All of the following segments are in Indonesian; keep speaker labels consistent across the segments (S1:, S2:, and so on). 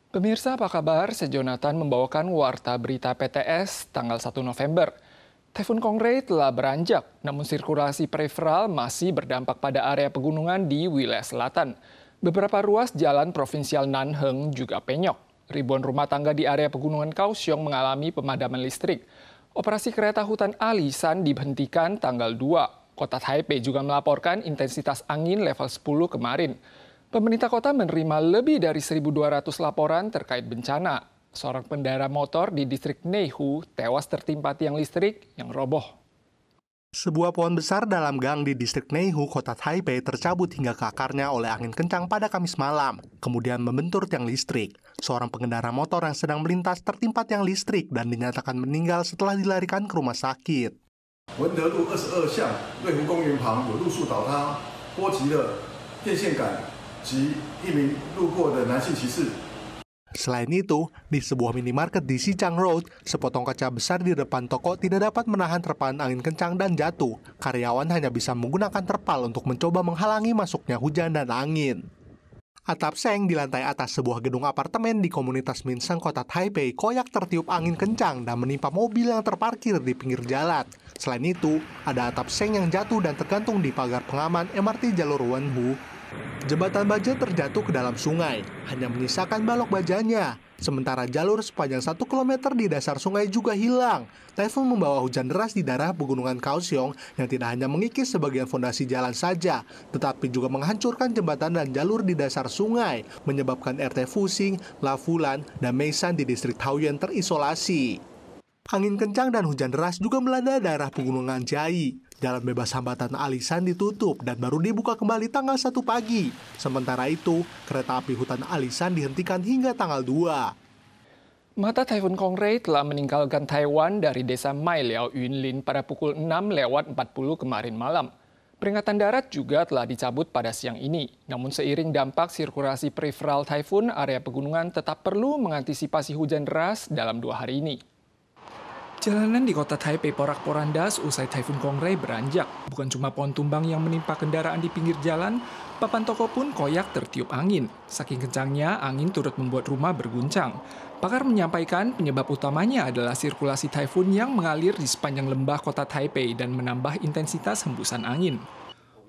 S1: Pemirsa apa kabar? Saya Jonathan membawakan warta berita PTS tanggal 1 November. Taifun Kongray telah beranjak, namun sirkulasi periferal masih berdampak pada area pegunungan di wilayah selatan. Beberapa ruas jalan provinsial Nanheng juga penyok. Ribuan rumah tangga di area pegunungan Kaohsiung mengalami pemadaman listrik. Operasi kereta hutan Alisan dihentikan tanggal 2. Kota Taipei juga melaporkan intensitas angin level 10 kemarin. Pemerintah kota menerima lebih dari 1.200 laporan terkait bencana. Seorang pengendara motor di distrik Neihu tewas tertimpa tiang listrik yang roboh.
S2: Sebuah pohon besar dalam gang di distrik Neihu, kota Taipei tercabut hingga ke akarnya oleh angin kencang pada Kamis malam, kemudian membentur tiang listrik. Seorang pengendara motor yang sedang melintas tertimpa tiang listrik dan dinyatakan meninggal setelah dilarikan ke rumah sakit.
S3: 文德路22巷瑞湖公园旁有路树倒塌，波及了电线杆及一名路过的男性骑士。
S2: Selain itu, di sebuah minimarket di Xichang Road, sepotong kaca besar di depan toko tidak dapat menahan terpaan angin kencang dan jatuh. Karyawan hanya bisa menggunakan terpal untuk mencoba menghalangi masuknya hujan dan angin. Atap seng di lantai atas sebuah gedung apartemen di komunitas Minseng, kota Taipei, koyak tertiup angin kencang dan menimpa mobil yang terparkir di pinggir jalan. Selain itu, ada atap seng yang jatuh dan tergantung di pagar pengaman MRT jalur Wenhu. Jembatan baja terjatuh ke dalam sungai, hanya menyisakan balok bajanya. Sementara jalur sepanjang 1 km di dasar sungai juga hilang. Taifun membawa hujan deras di daerah pegunungan Kaohsiung yang tidak hanya mengikis sebagian fondasi jalan saja, tetapi juga menghancurkan jembatan dan jalur di dasar sungai, menyebabkan RT Fusing, Lafulan, dan Meisan di distrik Taoyuan terisolasi. Angin kencang dan hujan deras juga melanda daerah pegunungan Jai. Jalan bebas hambatan Alisan ditutup dan baru dibuka kembali tanggal 1 pagi. Sementara itu, kereta api hutan Alisan dihentikan hingga tanggal 2.
S1: Mata Taifun Kongray telah meninggalkan Taiwan dari desa Mailiao Yunlin pada pukul 6:40 kemarin malam. Peringatan darat juga telah dicabut pada siang ini. Namun seiring dampak sirkulasi periferal Taifun, area pegunungan tetap perlu mengantisipasi hujan deras dalam 2 hari ini. Jalanan di kota Taipei porak-porandas usai Taifun Kongray beranjak. Bukan cuma pohon tumbang yang menimpa kendaraan di pinggir jalan, papan toko pun koyak tertiup angin. Saking kencangnya, angin turut membuat rumah berguncang. Pakar menyampaikan penyebab utamanya adalah sirkulasi Taifun yang mengalir di sepanjang lembah kota Taipei dan menambah intensitas hembusan angin.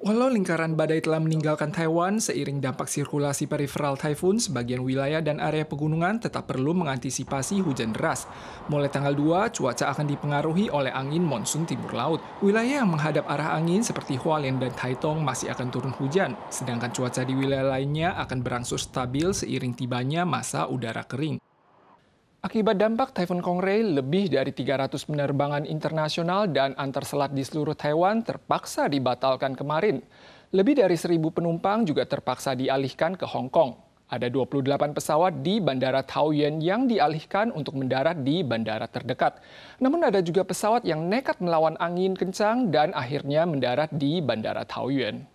S1: Walau lingkaran badai telah meninggalkan Taiwan, seiring dampak sirkulasi periferal Taifun, sebagian wilayah dan area pegunungan tetap perlu mengantisipasi hujan deras. Mulai tanggal 2, cuaca akan dipengaruhi oleh angin monsun timur laut. Wilayah yang menghadap arah angin seperti Hualien dan Taitung masih akan turun hujan, sedangkan cuaca di wilayah lainnya akan berangsur stabil seiring tibanya masa udara kering. Akibat dampak Taifun Kongray, lebih dari 300 penerbangan internasional dan antar selat di seluruh Taiwan terpaksa dibatalkan kemarin. Lebih dari 1.000 penumpang juga terpaksa dialihkan ke Hong Kong. Ada 28 pesawat di Bandara Taoyuan yang dialihkan untuk mendarat di bandara terdekat. Namun ada juga pesawat yang nekat melawan angin kencang dan akhirnya mendarat di Bandara Taoyuan.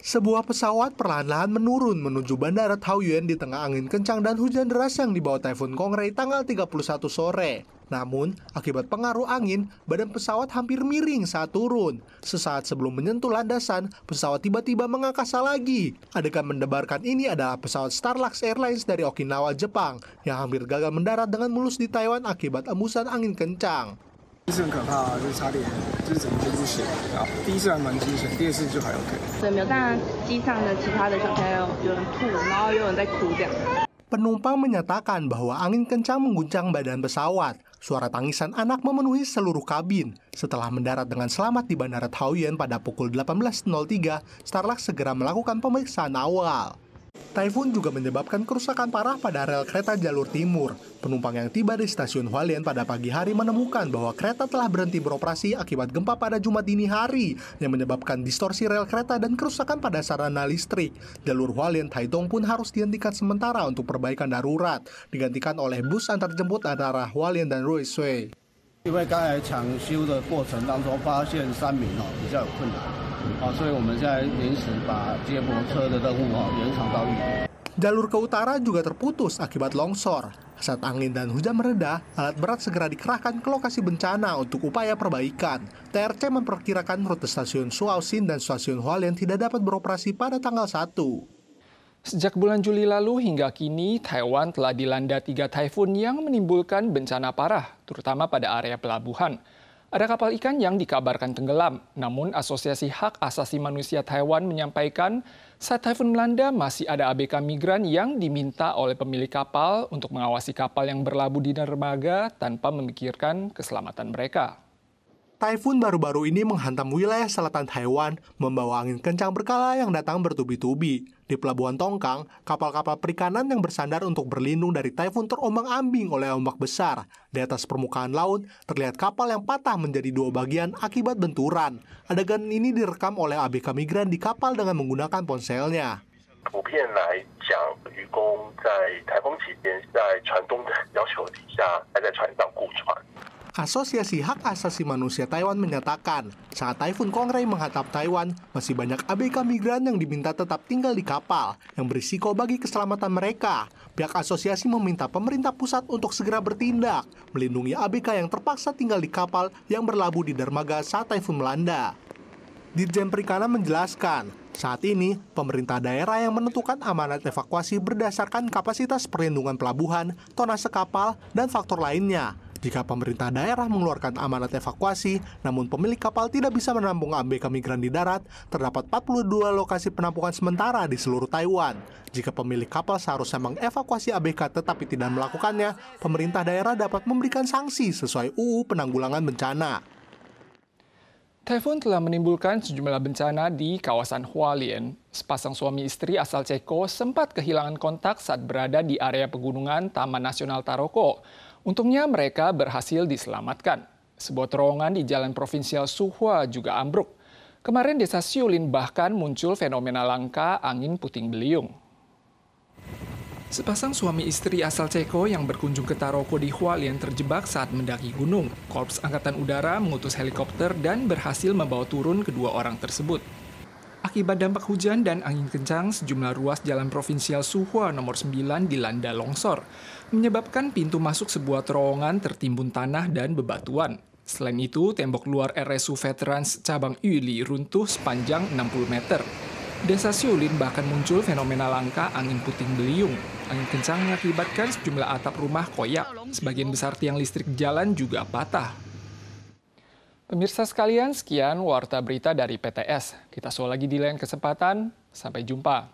S2: Sebuah pesawat perlahan-lahan menurun menuju Bandara Taoyuan di tengah angin kencang dan hujan deras yang dibawa Taifun Kongray tanggal 31 sore. Namun, akibat pengaruh angin, badan pesawat hampir miring saat turun. Sesaat sebelum menyentuh landasan, pesawat tiba-tiba mengangkasa lagi. Adegan mendebarkan ini adalah pesawat Starlux Airlines dari Okinawa, Jepang, yang hampir gagal mendarat dengan mulus di Taiwan akibat embusan angin kencang.
S4: 是很可怕啊，就是差点就是整个就不行啊。第一次还蛮惊险，第二次就还 OK。
S5: 所以没有看到机上的其他的小朋友有人吐，然后有人在哭这样。
S2: Penumpang menyatakan bahwa angin kencang mengguncang badan pesawat. Suara tangisan anak memenuhi seluruh kabin. Setelah mendarat dengan selamat di Bandara Taoyuan pada pukul 18.03, Starlux segera melakukan pemeriksaan awal. Taifun juga menyebabkan kerusakan parah pada rel kereta jalur timur. Penumpang yang tiba di stasiun Hualien pada pagi hari menemukan bahwa kereta telah berhenti beroperasi akibat gempa pada Jumat dini hari yang menyebabkan distorsi rel kereta dan kerusakan pada sarana listrik. Jalur Hualien Taitung pun harus dihentikan sementara untuk perbaikan darurat, digantikan oleh bus antar jemput antara Hualien dan Ruishui.
S6: 因为刚才抢修的过程当中发现3名比较有困难，所以我们现在临时把接驳车的任务延长到1天。
S2: Jalur ke utara juga terputus akibat longsor. Saat angin dan hujan mereda, alat berat segera dikerahkan ke lokasi bencana untuk upaya perbaikan. TRC memperkirakan rute stasiun Suaosin dan stasiun Hualien tidak dapat beroperasi pada tanggal 1.
S1: Sejak bulan Juli lalu hingga kini, Taiwan telah dilanda 3 taifun yang menimbulkan bencana parah, terutama pada area pelabuhan. Ada kapal ikan yang dikabarkan tenggelam, namun Asosiasi Hak Asasi Manusia Taiwan menyampaikan saat taifun melanda masih ada ABK migran yang diminta oleh pemilik kapal untuk mengawasi kapal yang berlabuh di dermaga tanpa memikirkan keselamatan mereka.
S2: Taifun baru-baru ini menghantam wilayah selatan Taiwan, membawa angin kencang berkala yang datang bertubi-tubi. Di Pelabuhan Tongkang, kapal-kapal perikanan yang bersandar untuk berlindung dari taifun terombang-ambing oleh ombak besar. Di atas permukaan laut, terlihat kapal yang patah menjadi 2 bagian akibat benturan. Adegan ini direkam oleh ABK migran di kapal dengan menggunakan ponselnya.
S7: 普遍来讲，渔工在台风期间在船东的要求底下，还在船上雇船。
S2: Asosiasi Hak Asasi Manusia Taiwan menyatakan, saat Taifun Kongray menghantam Taiwan, masih banyak ABK migran yang diminta tetap tinggal di kapal, yang berisiko bagi keselamatan mereka. Pihak asosiasi meminta pemerintah pusat untuk segera bertindak, melindungi ABK yang terpaksa tinggal di kapal yang berlabuh di dermaga saat Taifun melanda. Dirjen Perikanan menjelaskan, saat ini pemerintah daerah yang menentukan amanat evakuasi berdasarkan kapasitas perlindungan pelabuhan, tonase kapal, dan faktor lainnya. Jika pemerintah daerah mengeluarkan amanat evakuasi, namun pemilik kapal tidak bisa menampung ABK migran di darat, terdapat 42 lokasi penampungan sementara di seluruh Taiwan. Jika pemilik kapal seharusnya mengevakuasi ABK tetapi tidak melakukannya, pemerintah daerah dapat memberikan sanksi sesuai UU Penanggulangan Bencana.
S1: Taifun telah menimbulkan sejumlah bencana di kawasan Hualien. Sepasang suami istri asal Ceko sempat kehilangan kontak saat berada di area pegunungan Taman Nasional Taroko. Untungnya mereka berhasil diselamatkan. Sebuah terowongan di jalan provinsial Suhua juga ambruk. Kemarin desa Siulin bahkan muncul fenomena langka angin puting beliung. Sepasang suami istri asal Ceko yang berkunjung ke Taroko di Hualien terjebak saat mendaki gunung. Korps Angkatan Udara mengutus helikopter dan berhasil membawa turun kedua orang tersebut. Akibat dampak hujan dan angin kencang, sejumlah ruas jalan provinsial Suhua nomor 9 dilanda longsor, menyebabkan pintu masuk sebuah terowongan tertimbun tanah dan bebatuan. Selain itu, tembok luar RSU Veterans cabang Yuli runtuh sepanjang 60 meter. Desa Siulin bahkan muncul fenomena langka angin puting beliung. Angin kencang mengakibatkan sejumlah atap rumah koyak. Sebagian besar tiang listrik jalan juga patah. Pemirsa sekalian, sekian Warta Berita dari PTS. Kita soal lagi di lain kesempatan. Sampai jumpa.